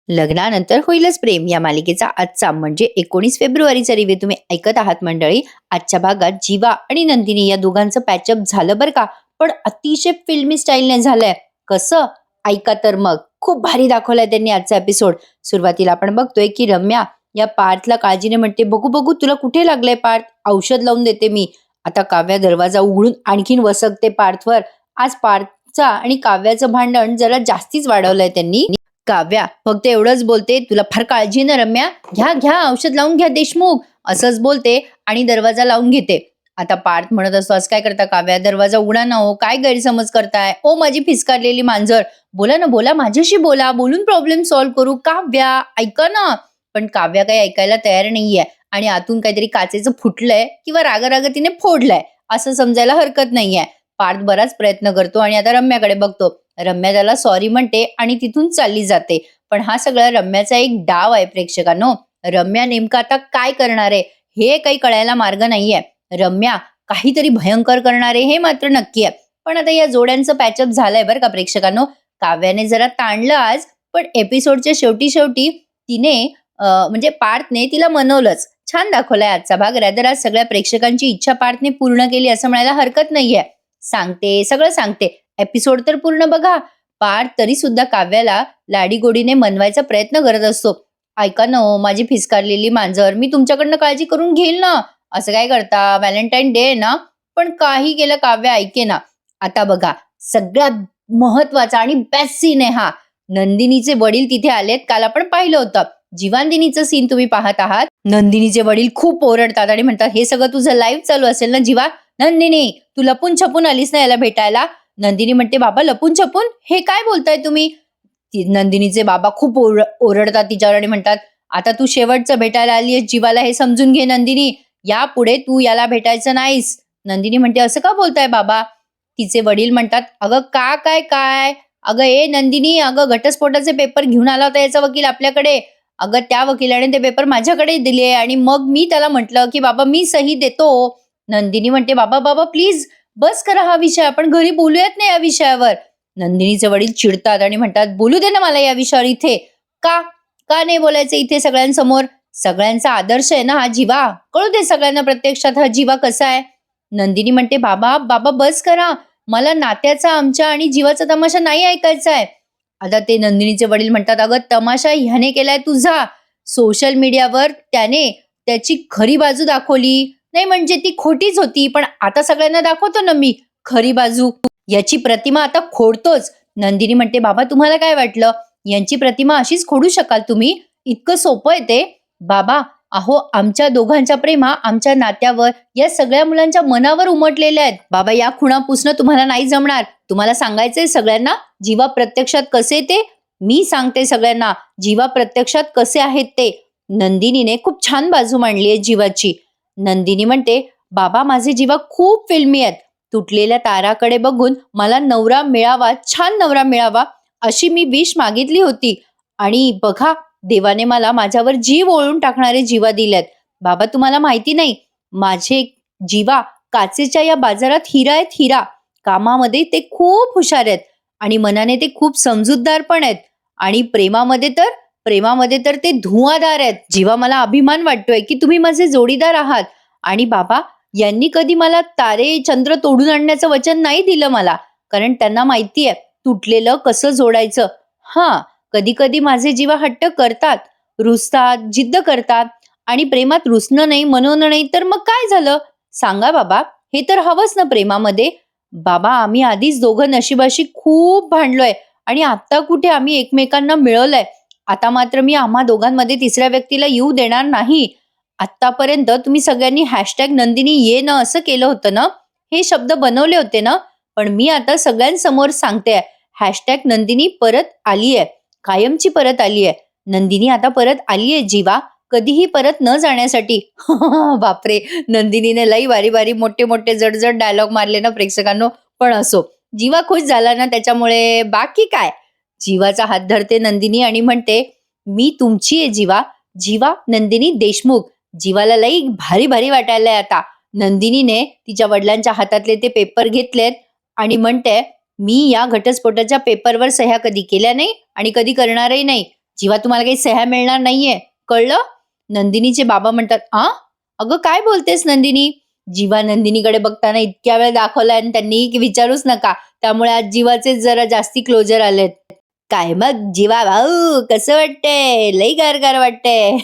लग्नानंतर होईलच प्रेम या मालिकेचा आजचा म्हणजे 19 फेब्रुवारीचा रिव्ह्यू तुम्ही ऐकत आहात मंडळी. आजच्या भागात जीवा आणि नंदिनी या दोघांचं पॅचअप झालं बरं का, पण अतिशय फिल्मी स्टाईलने झालंय. कसं? ऐका तर मग. खूप भारी दाखवलाय त्यांनी आजचा एपिसोड. सुरुवातीला आपण बघतोय की रम्या या पार्थला काळजीने म्हणते, बघू बघू तुला कुठे लागलंय पार्थ, औषध लावून देते मी. आता काव्या दरवाजा उघडून आणखीन वसकते पार्थवर. आज पार्थचा आणि काव्याचं भांडण जरा जास्तीच वाढवलंय त्यांनी. काव्या फक्त एवढंच बोलते, तुला फार काळजी ना रम्या, घ्या घ्या औषध लावून घ्या देशमुख, असंच बोलते आणि दरवाजा लावून घेते. आता पार्थ म्हणत असतो, असं काय करता काव्या, दरवाजा उघडा ना हो, काय गैरसमज करताय ओ माझी फिसकारलेली मांजर, बोला ना बोला, माझ्याशी बोला, बोलून प्रॉब्लेम सॉल्व्ह करू. काव्या ऐका ना. पण काव्या काही ऐकायला तयार नाहीये आणि आतून काहीतरी काचेचं फुटलंय किंवा रागाराग तिने फोडलंय असं समजायला हरकत नाहीये. पार्थ बराच प्रयत्न करतो आणि आता रम्याकडे बघतो. रम्या त्याला सॉरी म्हणते आणि तिथून चालली जाते. पण हा सगळा रम्याचा एक डाव आहे प्रेक्षकांनो. रम्या नेमका आता काय करणार आहे हे काही कळायला मार्ग नाहीये. रम्या काहीतरी भयंकर करणार आहे हे मात्र नक्की आहे. पण आता या जोड्यांचं पॅचअप झालंय बरं का प्रेक्षकांनो. काव्याने जरा ताणलं आज, पण एपिसोडच्या शेवटी शेवटी तिने म्हणजे पार्थने तिला मनवलंच. छान दाखवलाय आजचा भाग. रॅदर आज सगळ्या प्रेक्षकांची इच्छा पार्थने पूर्ण केली असं म्हणायला हरकत नाहीये. सांगते सगळं सांगते, एपिसोड तर पूर्ण बघा. पार्थ तरी सुद्धा काव्याला लाडीगोडीने मनवायचा प्रयत्न करत असतो. ऐका ना हो, माझी फिसकारलेली मांजर, मी तुमच्याकडनं काळजी करून घेईल ना. असं काय करता, व्हॅलेंटाईन डे आहे ना. पण काही केलं काव्या ऐके ना. आता बघा, सगळ्यात महत्वाचा आणि बेस्ट सीन आहे हा. नंदिनीचे वडील तिथे आलेत. काल आपण पाहिलं होतं जीवांदिनीचं सीन तुम्ही पाहत आहात. नंदिनीचे वडील खूप ओरडतात आणि म्हणतात, हे सगळं तुझं लाईव्ह चालू असेल ना जीवा. नंदिनी तू लपून छपून आलीस ना याला भेटायला. नंदिनी म्हणते, बाबा लपून छपून हे काय बोलताय तुम्ही. नंदिनीचे बाबा खूप ओरडतात तिच्यावर आणि म्हणतात, आता तू शेवटचं भेटायला आलीस जीवाला हे समजून घे नंदिनी, यापुढे तू याला भेटायचं नाहीस. नंदिनी म्हणते, असं का बोलताय बाबा. तिचे वडील म्हणतात, अगं का काय काय, अगं ए नंदिनी, अगं घटस्फोटाचे पेपर घेऊन आला होता याचा वकील आपल्याकडे. अगं त्या वकिलाने ते पेपर माझ्याकडे दिले आणि मग मी त्याला म्हटलं की बाबा मी सही देतो. नंदिनी म्हणते, बाबा बाबा प्लीज बस करा हा विषय, आपण घरी बोलूयात ना या विषयावर. नंदिनीचे वडील चिडतात आणि म्हणतात, बोलू दे ना मला या विषयावर इथे. का का नाही बोलायचं इथे सगळ्यांसमोर. सगळ्यांचा आदर्श आहे ना हा जीवा, कळू दे सगळ्यांना प्रत्यक्षात हा जीवा कसा आहे. नंदिनी म्हणते, बाबा बाबा बस करा, मला नात्याचा आमच्या आणि जीवाचा तमाशा नाही ऐकायचा आहे. आता ते नंदिनीचे वडील म्हणतात, अगं तमाशा ह्याने केलाय तुझा. सोशल मीडियावर त्याने त्याची खरी बाजू दाखवली नाही, म्हणजे ती खोटीच होती, पण आता सगळ्यांना दाखवतो ना मी खरी बाजू. याची प्रतिमा आता खोडतोच. नंदिनी म्हणते, बाबा तुम्हाला काय वाटलं यांची प्रतिमा अशीच खोडू शकाल तुम्ही, इतकं सोपं आहे ते. बाबा अहो आमच्या दोघांच्या प्रेमा आमच्या नात्यावर या सगळ्या मुलांच्या मनावर उमटलेल्या आहेत. बाबा या खुणा पुसणं तुम्हाला नाही जमणार. तुम्हाला सांगायचंय सगळ्यांना जीवा प्रत्यक्षात कसे ते. मी सांगते सगळ्यांना जीवा प्रत्यक्षात कसे आहेत ते. नंदिनीने खूप छान बाजू मांडली आहे जीवाची. नंदिनी म्हणते, बाबा माझे जीवा खूप फिल्मी आहेत. तुटलेल्या ताराकडे बघून मला नवरा मिळावा, छान नवरा मिळावा अशी मी विश मागितली होती आणि बघा देवाने मला माझ्यावर जीव ओळून टाकणारे जीवा दिलेत. बाबा तुम्हाला माहिती नाही, माझे जीवा काचेच्या या बाजारात हिरा आहेत हिरा. कामामध्ये ते खूप हुशार आहेत आणि मनाने ते खूप समजूतदार पण आहेत आणि प्रेमामध्ये तर ते धुआंधार आहेत. जीवा मला अभिमान वाटतोय की तुम्ही माझे जोडीदार आहात. आणि बाबा यांनी कधी मला तारे चंद्र तोडून आणण्याचं वचन नाही दिलं मला, कारण त्यांना माहितीये तुटलेलं कसं जोडायचं. हा कधी कधी माझे जीवा हट्ट करतात, रुसतात, जिद्द करतात आणि प्रेमात रुसणं नाही, मनवणं नाही, तर मग काय झालं सांगा बाबा. हे तर हवंच ना प्रेमामध्ये. बाबा आम्ही आधीच दोघं नशिबाशी खूप भांडलोय आणि आता कुठे आम्ही एकमेकांना मिळवलंय. आता मात्र मी आम्हा दोघांमध्ये तिसऱ्या व्यक्तीला येऊ देणार नाही. आतापर्यंत तुम्ही सगळ्यांनी हॅशटॅग नंदिनी ये ना असं केलं होतं ना, हे शब्द बनवले होते ना, पण मी आता सगळ्यांसमोर सांगते, हॅशटॅग नंदिनी परत आलीये, कायमची परत आलीये. नंदिनी आता परत आलीये जीवा, कधीही परत न जाण्यासाठी. बापरे, नंदिनीने लई बारी बारी मोठे मोठे जडजड डायलॉग मारले ना प्रेक्षकांनो. पण असो, जीवा खुश झाला ना त्याच्यामुळे बाकी काय. जीवाचा हात धरते नंदिनी आणि म्हणते, मी तुमची आहे जीवा. जीवा नंदिनी देशमुख. जीवाला लई भारी भारी वाटायलाय आता. नंदिनीने तिच्या वडिलांच्या हातातले ते पेपर घेतलेत आणि म्हणते, मी या घटस्फोटाच्या पेपरवर सह्या कधी केल्या नाही आणि कधी करणारही नाही. जीवा तुम्हाला काही सह्या मिळणार नाहीये, कळलं? नंदिनीचे बाबा म्हणतात, "आ? अगं काय बोलतेस नंदिनी?" जीवा नंदिनीकडे बघताना इतक्या वेळ दाखवलाय आणि त्यांनी की विचारूच नका. त्यामुळे आज जीवाचे जरा जास्ती क्लोजर आलेत. "काय मग जीवा भाऊ कसं वाटतंय? लई गार-गार वाटतंय."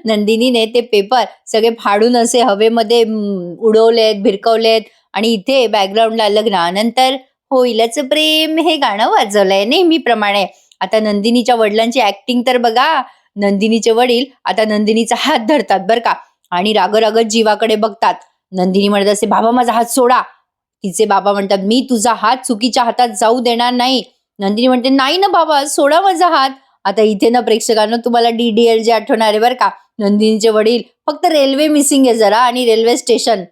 नंदिनीने ते पेपर सगळे फाडून असे हवेमध्ये उडवलेत, भिरकवलेत आणि इथे बॅकग्राऊंडला लग्नानंतर होईलच प्रेम हे गाणं वाजवलंय नेहमीप्रमाणे. आता नंदिनीच्या वडिलांची ॲक्टिंग तर बघा. नंदिनीचे वडील आता नंदिनीचा हात धरतात बरं का आणि रागत जीवाकडे बघतात. नंदिनी म्हणत असते, "बाबा माझा हात सोडा." तिचे बाबा म्हणतात, "मी तुझा हात चुकीच्या हातात जाऊ देणार नाही." नंदिनी म्हणते, "नाही ना बाबा, सोडा माझा हात." आता इथे ना प्रेक्षकांनो तुम्हाला DDLJ आठवणार आहे बरं का. नंदिनीचे वडील फक्त रेल्वे मिसिंग आहे जरा आणि रेल्वे स्टेशन.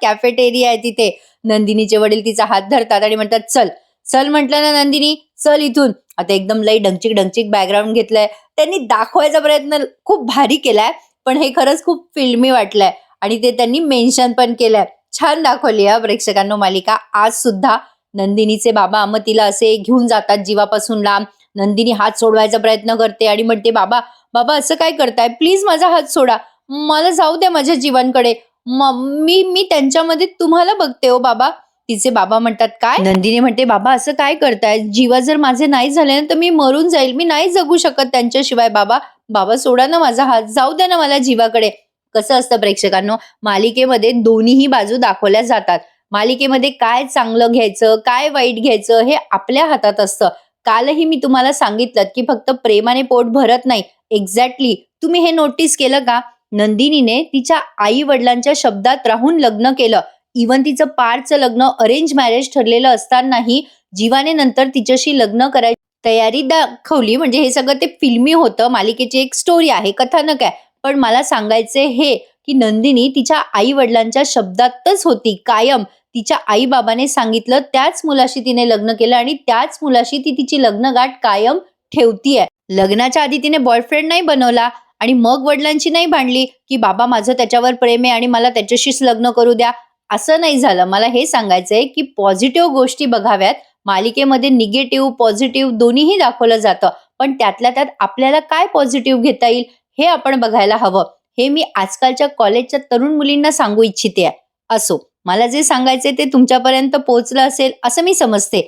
कॅफेटेरिया आहे तिथे. नंदिनीचे वडील तिचा हात धरतात आणि म्हणतात, "चल." चल म्हटलं ना नंदिनी, "चल इथून." आता एकदम लई डंचिक बॅकग्राऊंड घेतलंय. त्यांनी दाखवायचा प्रयत्न खूप भारी केलाय, पण हे खरंच खूप फिल्मी वाटलंय आणि ते त्यांनी मेन्शन पण केलंय. छान दाखवली हां प्रेक्षकांनो मालिका. आज सुद्धा नंदिनीचे बाबा मग तिला असे घेऊन जातात जीवापासून लांब. नंदिनी हात सोडवायचा प्रयत्न करते आणि म्हणते, "बाबा, बाबा असं काय करताय? प्लीज माझा हात सोडा. मला जाऊ द्या माझ्या जीवांकडे. मी मी त्यांच्यामध्ये तुम्हाला बघते हो बाबा." तिचे बाबा म्हणतात, "काय?" नंदिनी म्हणते, "बाबा असं काय करताय? जीवा जर माझे नाही झाले ना, तर मी मरून जाईल. मी नाही जगू शकत त्यांच्याशिवाय बाबा. बाबा सोडा ना माझा हात. जाऊ द्या ना मला जीवाकडे." कसं असतं प्रेक्षकांनो, मालिकेमध्ये दोन्हीही बाजू दाखवल्या जातात. मालिकेमध्ये काय चांगलं घ्यायचं, काय वाईट घ्यायचं हे आपल्या हातात असतं. कालही मी तुम्हाला सांगितलं, की फक्त प्रेमाने पोट भरत नाही. एक्झॅक्टली. तुम्ही हे नोटीस केलं का? नंदिनीने तिच्या आई-वडिलांच्या शब्दात राहून लग्न केलं. इव्हन तिचं पारचं लग्न अरेंज मॅरेज ठरलेलं असतानाही जीवाने नंतर तिच्याशी लग्न करायची तयारी दाखवली. म्हणजे हे सगळं ते फिल्मी होतं. मालिकेची एक स्टोरी आहे, कथानक आहे. पण मला सांगायचे हे, की नंदिनी तिच्या आई-वडिलांच्या शब्दातच होती कायम. तिच्या आई-बाबाने सांगितलं त्याच मुलाशी तिने लग्न केलं आणि त्याच मुलाशी ती तिची लग्नगाठ कायम ठेवतीये. लग्नाच्या आधी तिने बॉयफ्रेंड नाही बनवला आणि मग वडिलांची नाही भांडली, की बाबा माझं त्याच्यावर प्रेम आहे आणि मला त्याच्याशीच लग्न करू द्या. असं नाही झालं. मला हे सांगायचंय, की पॉझिटिव्ह गोष्टी बघाव्यात. मालिकेमध्ये निगेटिव्ह, पॉझिटिव्ह दोन्हीही दाखवलं जातं. पण त्यातल्या त्यात आपल्याला काय पॉझिटिव्ह घेता येईल हे आपण बघायला हवं. हे मी आजकालच्या कॉलेजच्या तरुण मुलींना सांगू इच्छिते आहे. असो, मला जे सांगायचे ते तुमच्यापर्यंत पोहोचलं असेल असं मी समजते.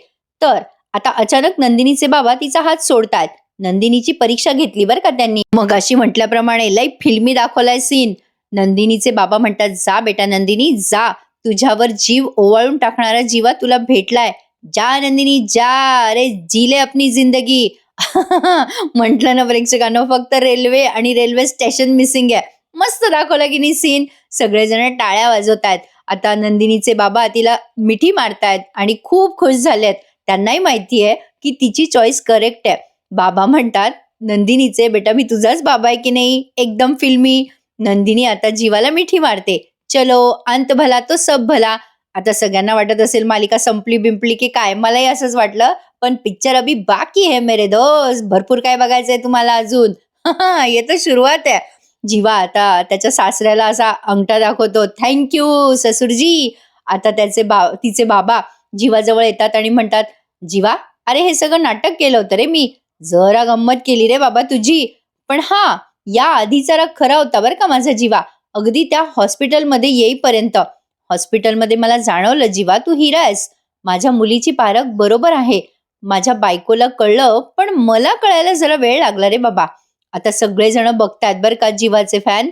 तर आता अचानक नंदिनीचे बाबा तिचा हात सोडतायत. नंदिनीची परीक्षा घेतली बरं का त्यांनी. मगाशी म्हटल्याप्रमाणे लई फिल्मी दाखवलाय सीन. नंदिनीचे बाबा म्हणतात, "जा बेटा नंदिनी जा. तुझ्यावर जीव ओवाळून टाकणारा जीवा तुला भेटलाय. जा नंदिनी जा. अरे जीले अपनी जिंदगी." म्हटलं ना प्रेक्षकांनो, फक्त रेल्वे आणि रेल्वे स्टेशन मिसिंग आहे. मस्त दाखवलं की नाही सीन. सगळेजण टाळ्या वाजवतायत. आता नंदिनीचे बाबा तिला मिठी मारतायत आणि खूप खुश झालेत. त्यांनाही माहिती आहे की तिची चॉईस करेक्ट आहे. बाबा म्हणतात नंदिनीचे, "बेटा मी तुझाच बाबा आहे की नाही?" एकदम फिल्मी. नंदिनी आता जीवाला मिठी मारते. चलो अंत भला तो सब भला. आता सगळ्यांना वाटत असेल मालिका संपली-बिंपली की काय? मलाही असंच वाटलं. पण पिक्चर अभी बाकी है मेरे दोस्त. भरपूर काय बघायचंय तुम्हाला अजून. हे तर सुरुवात आहे. जीवा आता त्याच्या सासऱ्याला असा अंगठा दाखवतो. "थँक यू ससुरजी." आता तिचे बाबा जीवाजवळ येतात आणि म्हणतात, "जीवा, अरे हे सगळं नाटक केलं होतं रे मी. जरा गंमत केली रे बाबा तुझी. पण हां, या आधीचा राग खरा होता बरं का माझा जीवा. अगदी त्या हॉस्पिटलमध्ये येईपर्यंत. हॉस्पिटलमध्ये मला जाणवलं जीवा तू हिरा आहेस. माझ्या मुलीची पारख बरोबर आहे. माझ्या बायकोला कळलं, पण मला कळायला जरा वेळ लागला रे बाबा." आता सगळेजण बघतायत बरं का जीवाचे फॅन.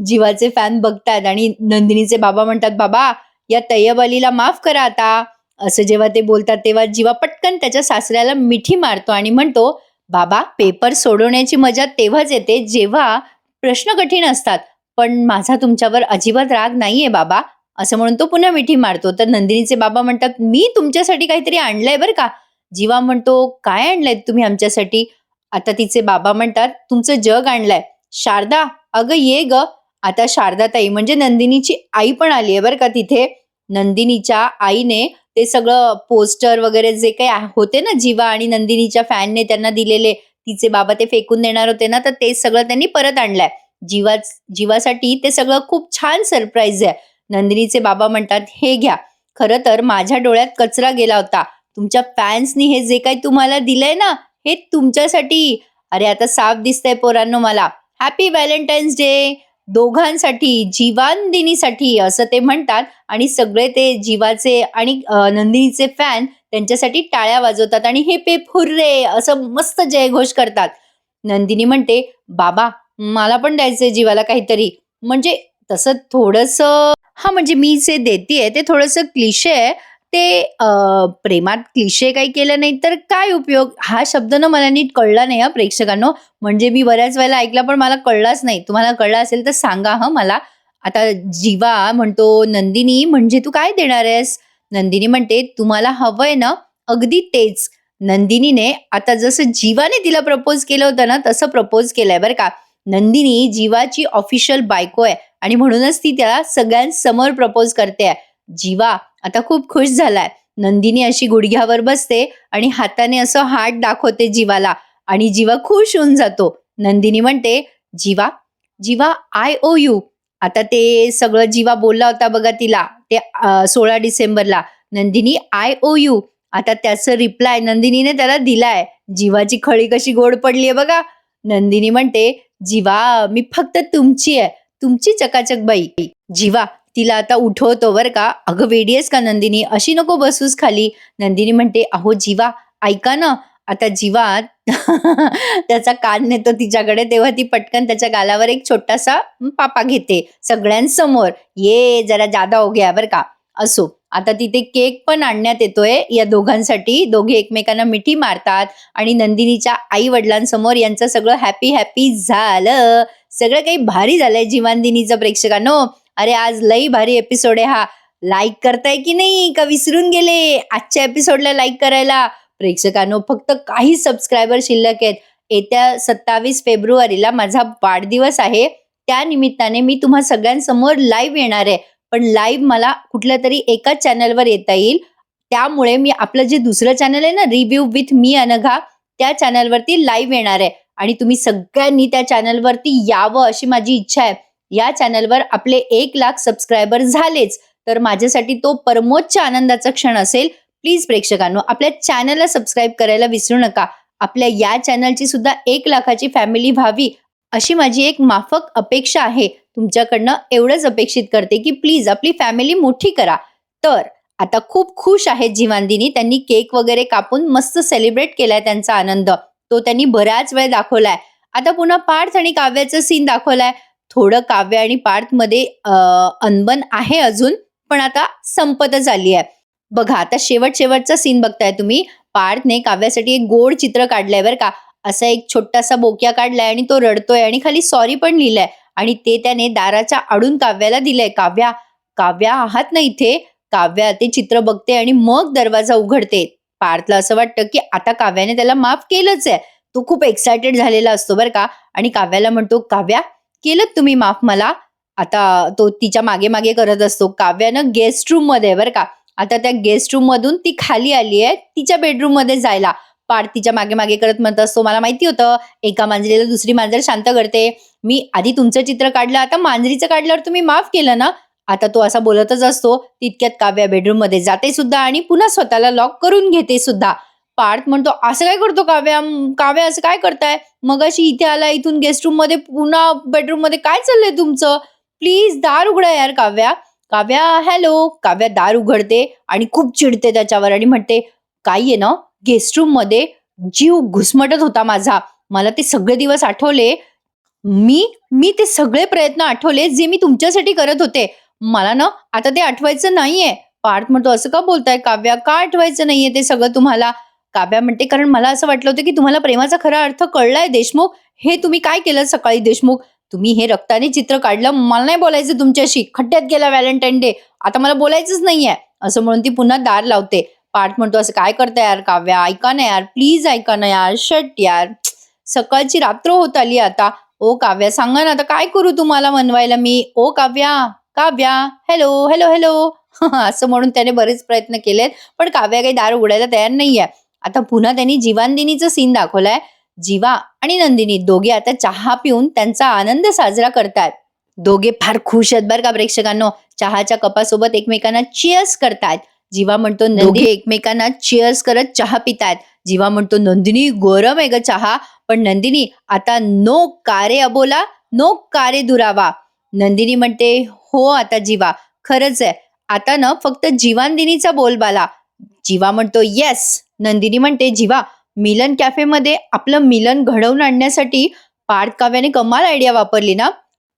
जीवाचे फॅन बघतायत आणि नंदिनीचे बाबा म्हणतात, "बाबा, या तय्यब अलीला माफ करा आता." असं जेव्हा ते बोलतात तेव्हा जीवा पटकन त्याच्या सासऱ्याला मिठी मारतो आणि म्हणतो, "बाबा, पेपर सोडवण्याची मजा तेव्हाच येते जेव्हा प्रश्न कठीण असतात. पण माझा तुमच्यावर अजिबात राग नाहीये बाबा." असं म्हणून तो पुन्हा मिठी मारतो. तर नंदिनीचे बाबा म्हणतात, "मी तुमच्यासाठी काहीतरी आणलंय बरं का." जीवा म्हणतो, "काय आणलंय तुम्ही आमच्यासाठी?" आता तिचे बाबा म्हणतात, "तुमचं जग आणलंय." "शारदा, अगं ये गं." आता शारदाताई म्हणजे नंदिनीची आई पण आली आहे बरं का तिथे. नंदिनीच्या आईने ते सगळं पोस्टर वगैरे जे काही होते ना जीवा आणि नंदिनीच्या फॅनने त्यांना दिलेले, तिचे बाबा ते फेकून देणार होते ना, तर ते सगळं त्यांनी परत आणलंय. जीवासाठी ते सगळं खूप छान सरप्राईज आहे. नंदिनीचे बाबा म्हणतात, "हे घ्या. खरं तर माझ्या डोळ्यात कचरा गेला होता. तुमच्या फॅन्सनी हे जे काही तुम्हाला दिलंय ना, हे तुमच्यासाठी. अरे आता साफ दिसतंय पोरांनो मला. हॅपी व्हॅलेंटाईन्स डे दोघांसाठी, जीवांदिनीसाठी असं ते म्हणतात आणि सगळे ते जीवाचे आणि नंदिनीचे फॅन त्यांच्यासाठी टाळ्या वाजवतात आणि हिप हिप हुर्रे असं मस्त जयघोष करतात. नंदिनी म्हणते, "बाबा, मला पण द्यायचंय जीवाला काहीतरी." म्हणजे तसं थोडंसं हां, म्हणजे मी जे देतीये ते थोडंसं क्लिशे आहे. ते प्रेमात क्लिशे काही केलं नाही तर काय उपयोग? हा शब्द ना मला नीट कळला नाही हां प्रेक्षकांनो. म्हणजे मी बऱ्याच वेळेला ऐकला पण मला कळलाच नाही. तुम्हाला कळला असेल तर सांगा हं मला. आता जीवा म्हणतो, "नंदिनी म्हणजे तू काय देणार आहेस?" नंदिनी म्हणते, "तुम्हाला हवंय ना? अगदी तेच." नंदिनीने आता जसं जीवाने तिला प्रपोज केलं होतं ना, तसं प्रपोज केलंय बरं का. नंदिनी जीवाची ऑफिशियल बायको आहे आणि म्हणूनच ती त्याला सगळ्यांसमोर प्रपोज करते. जीवा आता खूप खुश झालाय. नंदिनी अशी गुडघ्यावर बसते आणि हाताने असं हात दाखवते जीवाला आणि जीवा खुश होऊन जातो. नंदिनी म्हणते, "जीवा, जीवा आय ओ यू." आता ते सगळं जीवा बोलला होता बघा तिला ते 16 डिसेंबरला. Nandini I owe you. आता त्याचं रिप्लाय नंदिनीने त्याला दिलाय. जीवाची खळी कशी गोड पडलीये बघा. नंदिनी म्हणते, "जीवा मी फक्त तुमची आहे. तुमची चकाचक बाई." जीवा तिला आता उठवतो बरं का. "अगं वेडी आहेस का नंदिनी? अशी नको बसूस खाली." नंदिनी म्हणते, "अहो जीवा ऐका ना." आता जीवा त्याचा कान नेतो तिच्याकडे तेव्हा ती पटकन त्याच्या गालावर एक छोटासा पापा घेते सगळ्यांसमोर. "ये जरा जादा हो गया" बरं का. असो. आता तिथे केक पण आणण्यात येतोय या दोघांसाठी. दोघे एकमेकांना मिठी मारतात आणि नंदिनीच्या आई-वडिलांसमोर यांचं सगळं हॅपी हॅपी झालं. सगळं काही भारी झालंय जीवांदिनीचं प्रेक्षकांनो. अरे आज लई भारी एपिसोड आहे हा. लाईक करताय की नाही? का विसरून गेले? आजच्या एपिसोडला लाईक करायला? प्रेक्षकांनो फक्त काही सबस्क्रायबर शिल्लक आहेत. येत्या 27 फेब्रुवारीला माझा वाढदिवस आहे. त्या निमित्ताने मी तुम्हा सगळ्यांसमोर लाईव्ह येणार आहे. पण लाईव्ह मला कुठल्यातरी एकाच चॅनलवर येता येईल. त्यामुळे मी आपलं जे दुसरं चॅनल आहे ना, रिव्ह्यू विथ मी अनघा, त्या चॅनलवरती लाईव्ह येणार आहे आणि तुम्ही सगळ्यांनी त्या चॅनलवरती यावं अशी माझी इच्छा आहे. या चॅनलवर आपले 1,00,000 सबस्क्रायबर झालेच, तर माझ्यासाठी तो परमोच्च आनंदाचा क्षण असेल. प्लीज प्रेक्षकांनो, आपल्या चॅनलला सबस्क्राईब करायला विसरू नका. आपल्या या चॅनलची सुद्धा 1,00,000ची फॅमिली व्हावी, अशी माझी एक माफक अपेक्षा आहे. तुमच्याकडनं एवढंच अपेक्षित करते, की प्लीज आपली फॅमिली मोठी करा. तर आता खूप खुश आहेत जीवांदिनी. त्यांनी केक वगैरे कापून मस्त सेलिब्रेट केलाय त्यांचा आनंद. तो त्यांनी बराच वेळ दाखवलाय. आता पुन्हा पार्थ आणि काव्याचं सीन दाखवलाय. थोडं काव्य आणि पार्थमध्ये अनबन आहे अजून, पण आता संपतच आली आहे. बघा आता शेवटचा सीन बघताय तुम्ही. पार्थने काव्यासाठी एक गोड चित्र काढलंय बरं का. असा एक छोटासा बोक्या काढलाय आणि तो रडतोय आणि खाली सॉरी पण लिहिलंय आणि ते त्याने दाराच्या आडून काव्याला दिलंय. "काव्या, काव्या आहात ना इथे?" काव्या ते चित्र बघते आणि मग दरवाजा उघडते. पार्थला असं वाटतं, की आता काव्याने त्याला माफ केलंच आहे. तो खूप एक्सायटेड झालेला असतो बरं का आणि काव्याला म्हणतो, "काव्या, केलंत तुम्ही माफ मला?" आता तो तिच्या मागे-मागे करत असतो. काव्यानं गेस्ट रूममध्ये आहे बरं का. आता त्या गेस्ट रूममधून ती खाली आली आहे तिच्या बेडरूममध्ये जायला. पार्थ तिच्या मागे-मागे करत म्हणत असतो, "मला माहिती होतं, एका मांजरीला दुसरी मांजर शांत करते. मी आधी तुमचं चित्र काढलं, आता मांजरीचं काढल्यावर तुम्ही माफ केलं ना?" आता तो असा बोलतच असतो. तितक्यात काव्या बेडरूममध्ये जाते सुद्धा आणि पुन्हा स्वतःला लॉक करून घेते सुद्धा. पार्थ म्हणतो, "असं काय करतो काव्या? काव्या असं काय करताय? मगाशी इथे आला, इथून गेस्ट रूममध्ये पुन्हा बेडरूममध्ये काय चाललंय तुमचं? प्लीज दार उघडा यार काव्या." काव्या, "हॅलो." काव्या दार उघडते आणि खूप चिडते त्याच्यावर आणि म्हणते, "काही आहे ना, गेस्ट रूममध्ये जीव घुसमटत होता माझा. मला ते सगळे दिवस आठवले. मी मी ते सगळे प्रयत्न आठवले जे मी तुमच्यासाठी करत होते. मला ना आता ते आठवायचं नाहीये." पार्थ म्हणतो, "असं का बोलताय काव्या? का आठवायचं नाहीये ते सगळं तुम्हाला?" काव्या म्हणते, "कारण मला असं वाटलं होतं की तुम्हाला प्रेमाचा खरा अर्थ कळलाय देशमुख. हे तुम्ही काय केलं सकाळी देशमुख? तुम्ही हे रक्ताने चित्र काढलं. मला नाही बोलायचं तुमच्याशी. खड्ड्यात गेला व्हॅलेंटाईन डे. आता मला बोलायचंच नाहीये." असं म्हणून ती पुन्हा दार लावते. पार्थ म्हणतो, "असं काय करताय यार काव्या? ऐका ना यार, प्लीज ऐका ना यार. शट यार. सकाळची रात्र होत आली आता. ओ काव्या सांगा ना आता काय करू तुम्हाला मनवायला मी? ओ Kavya, Kavya, hello, hello, hello." असं म्हणून त्याने बरेच प्रयत्न केलेत, पण काव्या काही दार उघडायला तयार नाहीये. आता पुन्हा त्यांनी जीवांदिनीचं सीन दाखवलाय. जीवा आणि नंदिनी दोघे आता चहा पिऊन त्यांचा आनंद साजरा करतात. दोघे फार खुश आहेत बरं का प्रेक्षकांनो. चहाच्या कपासोबत एकमेकांना चीअर्स करतात. जीवा म्हणतो दोघे एकमेकांना चिअर्स करत चहा पितायत. जीवा म्हणतो नंदिनी गरम आहे ग चहा. पण नंदिनी आता नो कारे अबोला, नो कारे दुरावा. नंदिनी म्हणते हो आता जीवा खरंच आहे. आता ना फक्त जीवानदिनीचा बोलबाला. जीवा म्हणतो येस. नंदिनी म्हणते जीवा मिलन कॅफेमध्ये आपलं मिलन घडवून आणण्यासाठी पार्थ काव्याने कमाल आयडिया वापरली ना.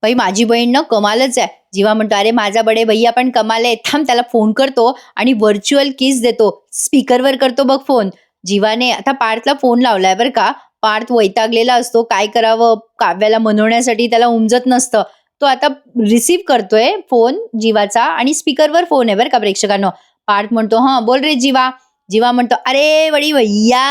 बाई माझी बहीण ना कमालच आहे. जीवा म्हणतो अरे माझा बडे भैया पण कमाल आहे. थांब त्याला फोन करतो आणि व्हर्च्युअल किस देतो. स्पीकरवर करतो बघ फोन. जीवाने आता पार्थला फोन लावलाय बरं का. पार्थ वैतागलेला असतो. काय करावं काव्याला मनवण्यासाठी त्याला उमजत नसतं. तो आता रिसीव्ह करतोय फोन जीवाचा आणि स्पीकरवर फोन आहे बरं का प्रेक्षकांनो. पार्थ म्हणतो हा बोल रे जीवा. जीवा म्हणतो अरे वडी भैया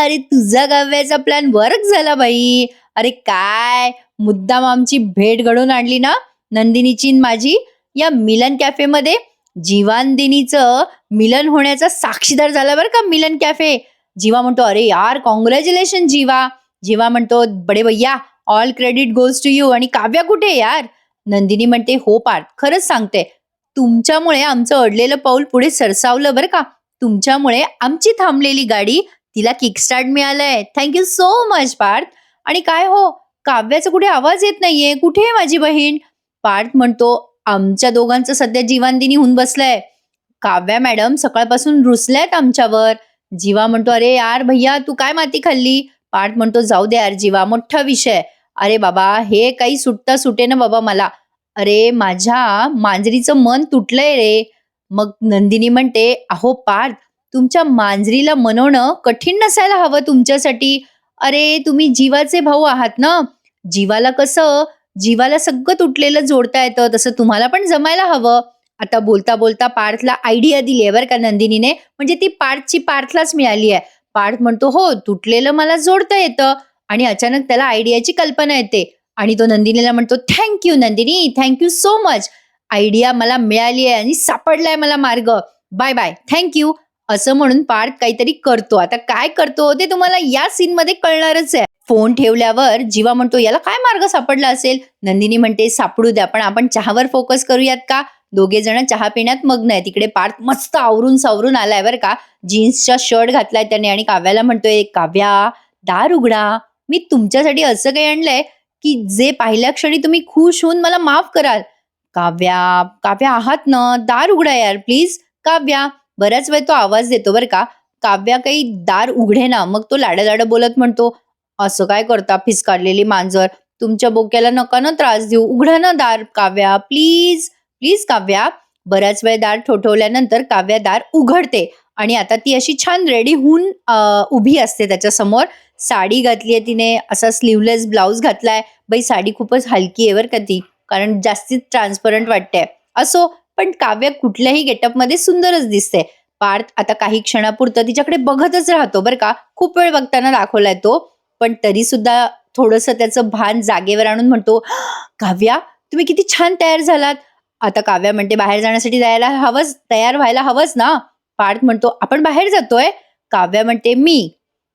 अरे तुझा काव्याचा प्लॅन वर्क झाला बाई. अरे काय मुद्दाम आमची भेट घडवून आणली ना नंदिनीची माझी या मिलन कॅफेमध्ये. जीवानदिनीचं मिलन होण्याचा साक्षीदार झाला बरं का मिलन कॅफे. जीवा म्हणतो अरे यार कॉंग्रॅच्युलेशन जीवा. जीवा म्हणतो बडे भैया all credit goes to you. आणि काव्या कुठे यार. नंदिनी म्हणते हो पार्थ खरंच सांगते तुमच्यामुळे आमचं अडलेलं पाऊल पुढे सरसावलं बरं का. तुमच्यामुळे आमची थांबलेली गाडी तिला किकस्टार्ट मिळालंय. Thank you so much Parth. आणि काय हो काव्याचा कुठे आवाज येत नाहीये. कुठे आहे माझी बहीण. पार्थ म्हणतो आमच्या दोघांचं सध्या जीवानदिनी होऊन बसलंय. काव्या मॅडम सकाळपासून रुसल्यात आमच्यावर. जीवा म्हणतो अरे यार भैया तू काय माती खाल्ली. पार्थ म्हणतो जाऊ दे यार जीवा मोठा विषय. अरे बाबा हे काही सुटता सुटे ना बाबा मला. अरे माझ्या मांजरीचं मन तुटलंय रे. मग नंदिनी म्हणते अहो पार्थ तुमच्या मांजरीला मनवणं कठीण नसायला हवं तुमच्यासाठी. अरे तुम्ही जीवाचे भाऊ आहात ना. जीवाला सगळं तुटलेलं जोडता येतं तसं तुम्हाला पण जमायला हवं. आता बोलता बोलता पार्थला आयडिया दिली आहे बरं का नंदिनीने. म्हणजे ती पार्थलाच मिळाली आहे. पार्थ म्हणतो हो तुटलेलं मला जोडता येतं. आणि अचानक त्याला आयडियाची कल्पना येते आणि तो नंदिनीला म्हणतो thank you Nandini thank you so much. Idea मला मिळाली आहे आणि सापडलाय मला मार्ग. Bye bye thank you. असं म्हणून पार्थ काहीतरी करतो. आता काय करतो ते तुम्हाला या सीन मध्ये कळणारच आहे. फोन ठेवल्यावर जीवा म्हणतो याला काय मार्ग सापडला असेल. नंदिनी म्हणते सापडू द्या पण आपण चहावर फोकस करूयात का. दोघे जण चहा पिण्यात मग्न आहे. तिकडे पार्थ मस्त आवरून सावरून आलाय बरं का. जीन्सचा शर्ट घातलाय त्याने आणि काव्याला म्हणतोय काव्या दार उघडा. मी तुमच्यासाठी असं काही आणलंय की जे पाहिल्या क्षणी तुम्ही खुश होऊन मला माफ कराल. काव्या आहात ना दार उघडा यार प्लीज. काव्या बऱ्याच वेळ तो आवाज देतो बरं का. काव्या काही दार उघडे ना. मग तो लाड बोलत म्हणतो असं काय करता फिसकाडलेली मांजर. तुमच्या बोक्याला नका ना त्रास देऊ. उघडा ना दार काव्या प्लीज प्लीज काव्या. बऱ्याच वेळ दार ठोठवल्यानंतर काव्या दार उघडते आणि आता ती अशी छान रेडी होऊन उभी असते त्याच्या समोर. साडी घातलीये तिने. असा स्लीवलेस ब्लाउज घातलाय. बाई साडी खूपच हलकी आहे बरं का ती. कारण जास्तीत ट्रान्सपरंट वाटते. असो पण काव्य कुठल्याही गेटअप मध्ये सुंदरच दिसते. पार्थ आता काही क्षणापुरतं तिच्याकडे बघतच राहतो बरं का. खूप वेळ बघताना दाखवलाय तो. पण तरी सुद्धा थोडस त्याचं भान जागेवर आणून म्हणतो काव्या तुम्ही किती छान तयार झालात. आता काव्या म्हणते बाहेर जाण्यासाठी तयार व्हायला हवंच ना. पार्थ म्हणतो आपण बाहेर जातोय. काव्या म्हणते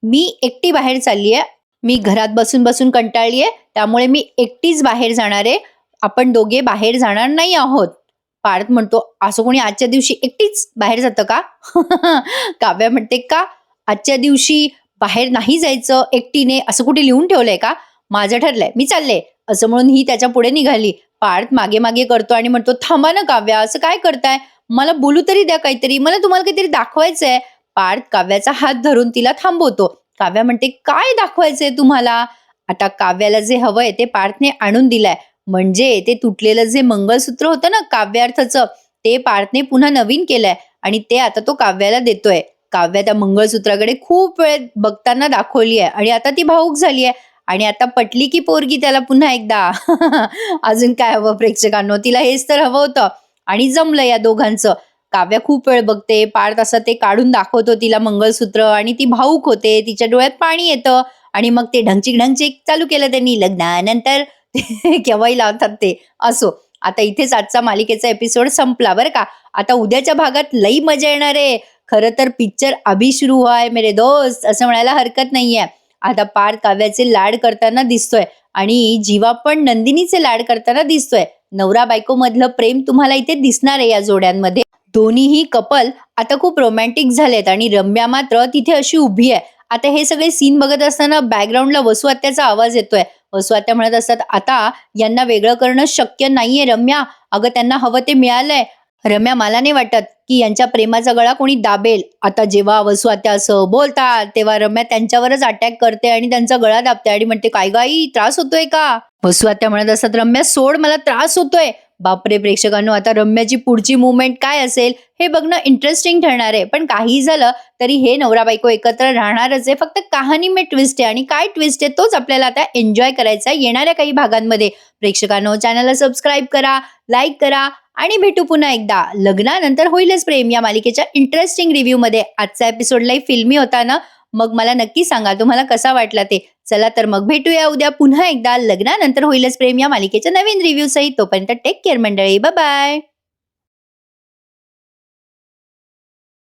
मी एकटी बाहेर चाललीये. मी घरात बसून बसून कंटाळलीये त्यामुळे मी एकटीच बाहेर जाणार आहे. आपण दोघे बाहेर जाणार नाही आहोत. पार्थ म्हणतो असं कोणी आजच्या दिवशी एकटीच बाहेर जातं का. काव्या म्हणते का आजच्या दिवशी बाहेर नाही जायचं एकटीने असं कुठे लिहून ठेवलंय का. माझं ठरलंय मी चालले. असं म्हणून ही त्याच्या पुढे निघाली. पार्थ मागे मागे करतो आणि म्हणतो थांबा ना काव्या असं काय करताय. मला बोलू तरी द्या काहीतरी. मला तुम्हाला काहीतरी दाखवायचंय. पार्थ काव्याचा हात धरून तिला थांबवतो. काव्या म्हणते काय दाखवायचंय तुम्हाला. आता काव्याला जे हवंय ते पार्थने आणून दिलंय. म्हणजे ते तुटलेलं जे मंगळसूत्र होतं ना काव्यार्थचं ते पार्थने पुन्हा नवीन केलंय आणि ते आता तो काव्याला देतोय. काव्या त्या मंगळसूत्राकडे खूप वेळ बघताना दाखवली आहे आणि आता ती भावूक झाली आहे आणि आता पटली की पोरगी त्याला पुन्हा एकदा. अजून काय हवं प्रेक्षकांनो. तिला हेच तर हवं होतं आणि जमलं या दोघांचं. काव्या खूप वेळ बघते. पार्थ असं ते काढून दाखवतो तिला मंगळसूत्र आणि ती भावूक होते. तिच्या डोळ्यात पाणी येतं आणि मग ते ढंगचिक चालू केलं त्यांनी लग्नानंतर. केव्हाही लावतात ते. असो आता इथेच आजचा मालिकेचा एपिसोड संपला बरं का. आता उद्याच्या भागात लई मजा येणार आहे. खरं तर पिक्चर अभी सुरू हुआ है मेरे दोस्त असं म्हणायला हरकत नाहीये. आता पार्थ काव्याचे लाड करताना दिसतोय आणि जीवा पण नंदिनीचे लाड करताना दिसतोय. नवरा बायको मधलं प्रेम तुम्हाला इथे दिसणार आहे या जोड्यांमध्ये. दोन्हीही कपल आता खूप रोमॅन्टिक झालेत आणि रम्या मात्र तिथे अशी उभी आहे. आता हे सगळे सीन बघत असताना बॅकग्राऊंडला वसू आत्याचा आवाज येतोय. वसू आत्या म्हणत असतात, "आता यांना वेगळं करणं शक्य नाहीये रम्या. अगं त्यांना हवं ते मिळालंय. रम्या मला नाही वाटत की यांच्या प्रेमाचा गळा कोणी दाबेल." आता जेव्हा वसू आत्या असं बोलतात, तेव्हा रम्या त्यांच्यावरच अटॅक करते आणि त्यांचा गळा दाबते आणि म्हणते, "काय गं आई, त्रास होतोय का?" वसू आत्या म्हणत असतात, "रम्या सोड, मला त्रास होतोय." बापरे! प्रेक्षकांनो, आता रम्याची पुढची मूव्हमेंट काय असेल हे बघणं इंटरेस्टिंग ठरणार आहे. पण काहीही झालं तरी हे नवरा-बायको एकत्र राहणारच आहे. फक्त कहाणी में ट्विस्ट आहे आणि काय ट्विस्ट आहे तोच आपल्याला आता एन्जॉय करायचा आहे येणाऱ्या काही भागांमध्ये. प्रेक्षकांनो, चॅनलला सबस्क्राईब करा, लाईक करा आणि भेटू पुन्हा एकदा लग्नानंतर होईलच प्रेम या मालिकेच्या इंटरेस्टिंग रिव्ह्यूमध्ये. आजचा एपिसोड लई फिल्मी होता ना? मग मला नक्की सांगा तुम्हाला कसा वाटला ते. चला तर मग भेटूया उद्या पुन्हा एकदा लग्नानंतर होईलच प्रेम या मालिकेच्या नवीन रिव्ह्यू सहित. तोपर्यंत टेक केअर मंडळी. Bye bye.